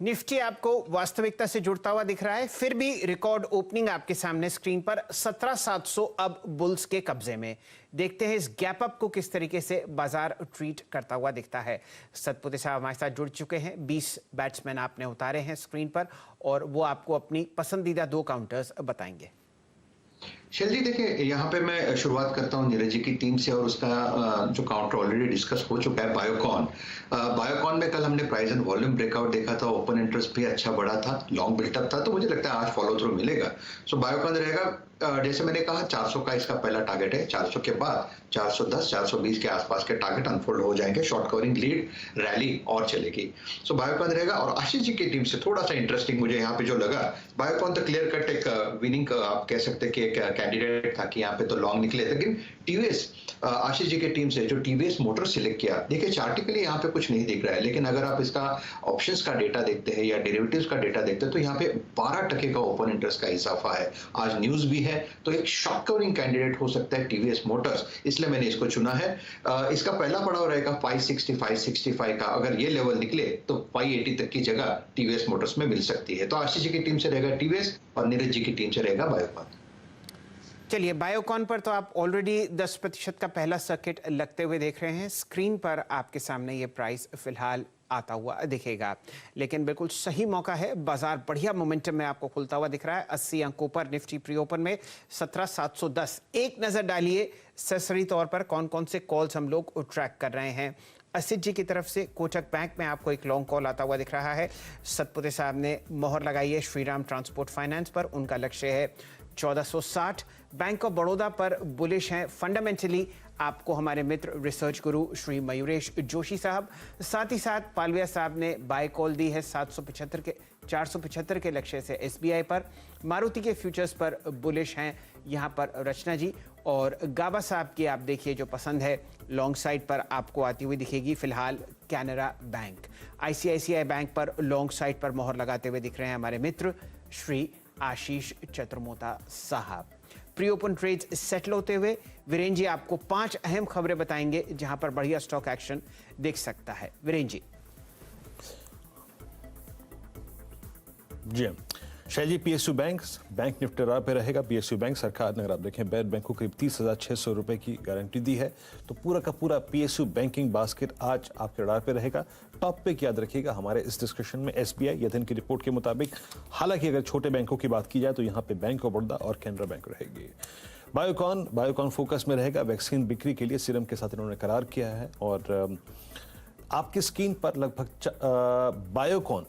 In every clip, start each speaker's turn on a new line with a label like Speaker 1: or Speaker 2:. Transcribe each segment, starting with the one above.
Speaker 1: Nifty आपको वास्तविकता से जुड़ता हुआ दिख रहा है, फिर भी रिकॉर्ड ओपनिंग आपके सामने स्क्रीन पर 17,700 अब बुल्स के कब्जे में। देखते हैं इस गैप अप को किस तरीके से बाजार ट्रीट करता हुआ दिखता है। सतपुते साहब हमारे साथ जुड़ चुके हैं। 20 बैट्समैन आपने उतारे हैं स्क्रीन पर और वो आपको अपनी पसंदीदा 2 काउंटर्स बताएंगे।
Speaker 2: शैलजी देखिए, यहाँ पे मैं शुरुआत करता हूँ नीरज जी की टीम से और उसका जो काउंटर ऑलरेडी डिस्कस हो चुका है बायोकॉन। बायोकॉन में कल हमने प्राइस एंड वॉल्यूम ब्रेकआउट देखा था, ओपन इंटरेस्ट भी अच्छा बढ़ा था, लॉन्ग बिल्टअप था, तो मुझे लगता है आज फॉलो थ्रू मिलेगा। सो बायोकॉन रहेगा, जैसे मैंने कहा 400 का इसका पहला टारगेट है। 400 के बाद 410 420 के आसपास के टारगेट अनफोल्ड हो जाएंगे। शॉर्ट कवरिंग लीड रैली और चलेगी। सो बायोकॉन रहेगा। और आशीष जी की टीम से थोड़ा सा इंटरेस्टिंग मुझे यहाँ पे जो लगा, बायोकॉन तो क्लियर कट एक विनिंग आप कह सकते हैं कि एक कैंडिडेट था कि यहाँ पे तो लॉन्ग निकले, लेकिन टीवीएस आशीष जी की टीम से जो टीवीएस मोटर सिलेक्ट किया, देखिए चार्टिकली यहाँ पे कुछ नहीं दिख रहा है, लेकिन अगर आप इसका ऑप्शंस का डेटा देखते हैं या डेरिवेटिव्स का डेटा देखते हैं तो यहाँ पे 12% का ओपन इंटरेस्ट का इजाफा है। आज न्यूज भी है, तो एक शॉर्ट कवरिंग कैंडिडेट हो सकता है टीवीएस मोटर्स, इसलिए मैंने इसको चुना है। इसका पहला पड़ाव रहेगा 565 का। अगर ये लेवल निकले तो 580 तक की जगह टीवीएस मोटर्स में मिल सकती है। तो आशीष जी की टीम से रहेगा टीवीएस और नीरज जी की टीम से रहेगा बायोकॉन।
Speaker 1: चलिए, बायोकॉन पर तो आप ऑलरेडी 10% का पहला सर्किट लगते हुए देख रहे हैं। स्क्रीन पर आपके सामने ये प्राइस फिलहाल आता हुआ दिखेगा, लेकिन बिल्कुल सही मौका है। बाजार बढ़िया मोमेंटम में आपको खुलता हुआ दिख रहा है। 80 अंकों पर निफ्टी प्री ओपन में 17,710। एक नजर डालिए सरसरी तौर पर कौन कौन से कॉल्स हम लोग ट्रैक कर रहे हैं। असित जी की तरफ से कोटक बैंक में आपको एक लॉन्ग कॉल आता हुआ दिख रहा है। सतपुते साहब ने मोहर लगाई है श्रीराम ट्रांसपोर्ट फाइनेंस पर, उनका लक्ष्य है 1460। बैंक ऑफ बड़ौदा पर बुलिश हैं फंडामेंटली आपको हमारे मित्र रिसर्च गुरु श्री मयूरेश जोशी साहब। साथ ही साथ पालविया साहब ने बाय कॉल दी है 475 के लक्ष्य से एसबीआई पर। मारुति के फ्यूचर्स पर बुलिश हैं यहाँ पर रचना जी। और गाबा साहब की आप देखिए जो पसंद है लॉन्ग साइड पर आपको आती हुई दिखेगी फिलहाल कैनरा बैंक। आईसीआईसीआई बैंक पर लॉन्ग साइड पर मोहर लगाते हुए दिख रहे हैं हमारे मित्र श्री आशीष चतुर्मोता साहब। प्री ओपन ट्रेड्स सेटल होते हुए वीरेन जी आपको 5 अहम खबरें बताएंगे जहां पर बढ़िया स्टॉक एक्शन देख सकता है। वीरेन जी।
Speaker 3: जी शैल जी, पीएसयू बैंक निफ्टी राह पे रहेगा। पीएसयू बैंक सरकार ने, अगर आप देखें, बैर बैंक को करीब 30,600 रुपए की गारंटी दी है, तो पूरा का पूरा पीएसयू बैंकिंग बास्केट आज आपके राह पे रहेगा। टॉप पे याद रखिएगा हमारे इस डिस्कशन में एसबीआई या दिन की रिपोर्ट के मुताबिक। हालांकि अगर छोटे बैंकों की बात की जाए तो यहाँ पे बैंक ऑफ बड़ौदा और कैनरा बैंक रहेगी। बायोकॉन फोकस में रहेगा। वैक्सीन बिक्री के लिए सीरम के साथ इन्होंने करार किया है और आपकी स्क्रीन पर लगभग बायोकॉन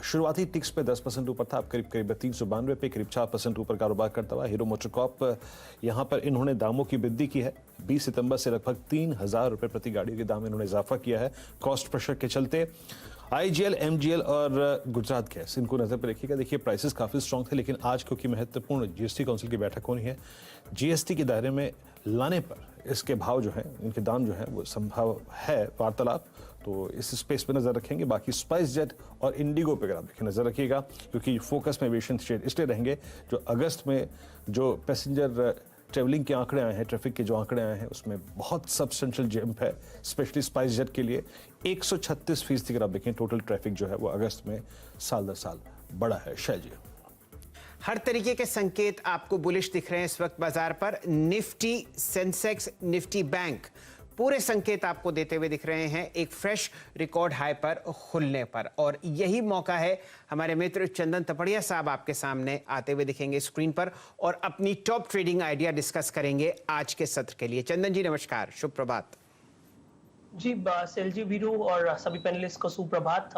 Speaker 3: शुरुआती टिक्स पे 10% ऊपर था, अब करीब 392 पे करीब 4% ऊपर कारोबार करता हुआ। हीरो मोटरकॉर्प यहाँ पर इन्होंने दामों की वृद्धि की है। 20 सितंबर से लगभग 3,000 रुपए प्रति गाड़ी के दाम में इन्होंने इजाफा किया है कॉस्ट प्रेशर के चलते। आईजीएल, एमजीएल और गुजरात गैस, इनको नजर पर रखिएगा। देखिए प्राइसेस काफी स्ट्रॉन्ग थे, लेकिन आज क्योंकि महत्वपूर्ण जीएसटी काउंसिल की बैठक होनी है, जीएसटी के दायरे में लाने पर इसके भाव जो हैं, इनके दाम जो हैं वो संभव है वार्तालाप, तो इस स्पेस पे नजर रखेंगे। बाकी स्पाइस जेट और इंडिगो पे अगर आप देखें नजर रखिएगा, क्योंकि फोकस में एविएशन शेयर इसलिए रहेंगे जो अगस्त में जो पैसेंजर ट्रेवलिंग के आंकड़े आए हैं, ट्रैफिक के जो आंकड़े आए हैं, उसमें बहुत सब्सटेंशियल जंप है, स्पेशली स्पाइस जेट के लिए। 136% अगर आप देखें टोटल ट्रैफिक जो है वो अगस्त में साल दर साल बढ़ा है। शैल जी,
Speaker 1: हर तरीके के संकेत आपको बुलिश दिख रहे हैं इस वक्त बाजार पर। निफ्टी, सेंसेक्स, निफ्टी बैंक पूरे संकेत आपको देते हुए दिख रहे हैं एक फ्रेश रिकॉर्ड हाई पर खुलने पर, और यही मौका है। हमारे मित्र चंदन तपड़िया साहब आपके सामने आते हुए दिखेंगे स्क्रीन पर और अपनी टॉप ट्रेडिंग आइडिया डिस्कस करेंगे आज के सत्र के लिए। चंदन जी नमस्कार, शुभ प्रभात।
Speaker 4: जी सेलजी वीरू और सभी पैनलिस्ट को सुप्रभात।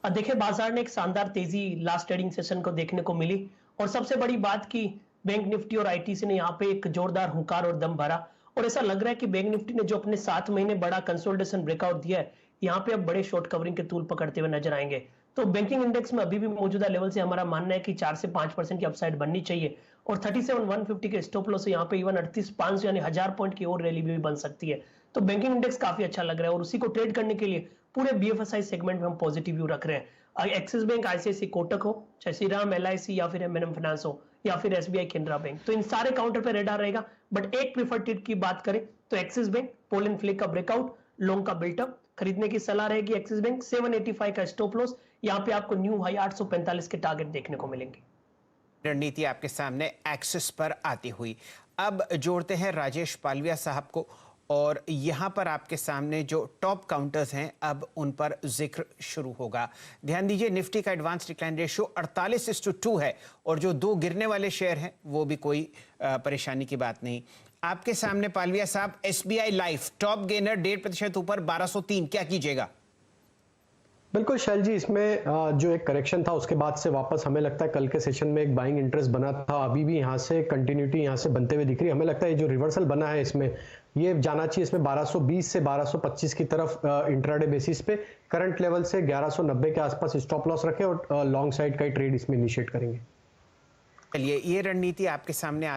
Speaker 4: देखिए बाजार ने एक शानदार तेजी लास्ट ट्रेडिंग सेशन को देखने को मिली, और सबसे बड़ी बात की बैंक निफ्टी और आईटीसी ने यहाँ पे एक जोरदार हुंकार और दम भरा, और ऐसा लग रहा है कि बैंक निफ्टी ने जो अपने 7 महीने बड़ा कंसोलिडेशन ब्रेकआउट दिया है, यहाँ पे अब बड़े शॉर्ट कवरिंग के तूल पकड़ते हुए नजर आएंगे। तो बैंकिंग इंडेक्स में अभी भी मौजूदा लेवल से हमारा मानना है कि 4 से 5% की अपसाइड बननी चाहिए, और 37,150 के स्टॉप लॉस से यहाँ पे इवन 38,500 यानी 1000 पॉइंट की और रैली भी बन सकती है। तो बैंकिंग इंडेक्स काफी अच्छा लग रहा है, और उसी को ट्रेड करने के लिए पूरे बीएफएसआई सेगमेंट में हम पॉजिटिव व्यू रख रहे हैं। एक्सिस बैंक, आईसीआईसीआई, कोटक हो, चाहे श्रीराम, एलआईसी या फिर एमएनएम फाइनेंस हो, या फिर एसबीआई, कैनरा बैंक, तो इन सारे काउंटर पे रेडार रहेगा। बट एक प्रीफर्ड ट्रेड की बात करें तो Axis bank, pole and flag का ब्रेकआउट, लॉन्ग का बिल्टअप, खरीदने की सलाह रहेगी। एक्सिस बैंक 785 का स्टॉप लॉस, यहाँ पे आपको न्यू हाई 845 के टारगेट देखने को मिलेंगे।
Speaker 1: रणनीति आपके सामने एक्सिस पर आती हुई। अब जोड़ते हैं राजेश पालविया साहब को, और यहां पर आपके सामने जो टॉप काउंटर्स हैं अब उन पर जिक्र शुरू होगा। ध्यान दीजिए, निफ्टी का एडवांस डिक्लाइन रेशियो 48:2 है, और जो दो गिरने वाले शेयर हैं वो भी कोई परेशानी की बात नहीं। आपके सामने पालविया साहब, एसबीआई लाइफ टॉप गेनर 1.5% ऊपर 1203, क्या कीजिएगा?
Speaker 5: बिल्कुल शैल जी, इसमें जो एक करेक्शन था उसके बाद से वापस हमें लगता है कल के सेशन में एक बाइंग इंटरेस्ट बना था, अभी भी यहाँ से कंटिन्यूटी यहाँ से बनते हुए दिख रही है। हमें लगता है ये जो रिवर्सल बना है इसमें ये जाना चाहिए इसमें 1220 से 1225 की तरफ इंट्राडे बेसिस पे। करंट लेवल से 1190 के आसपास स्टॉप लॉस रखें और लॉन्ग साइड का ही ट्रेड इसमें इनिशिएट करेंगे।
Speaker 1: चलिए, ये रणनीति आपके सामने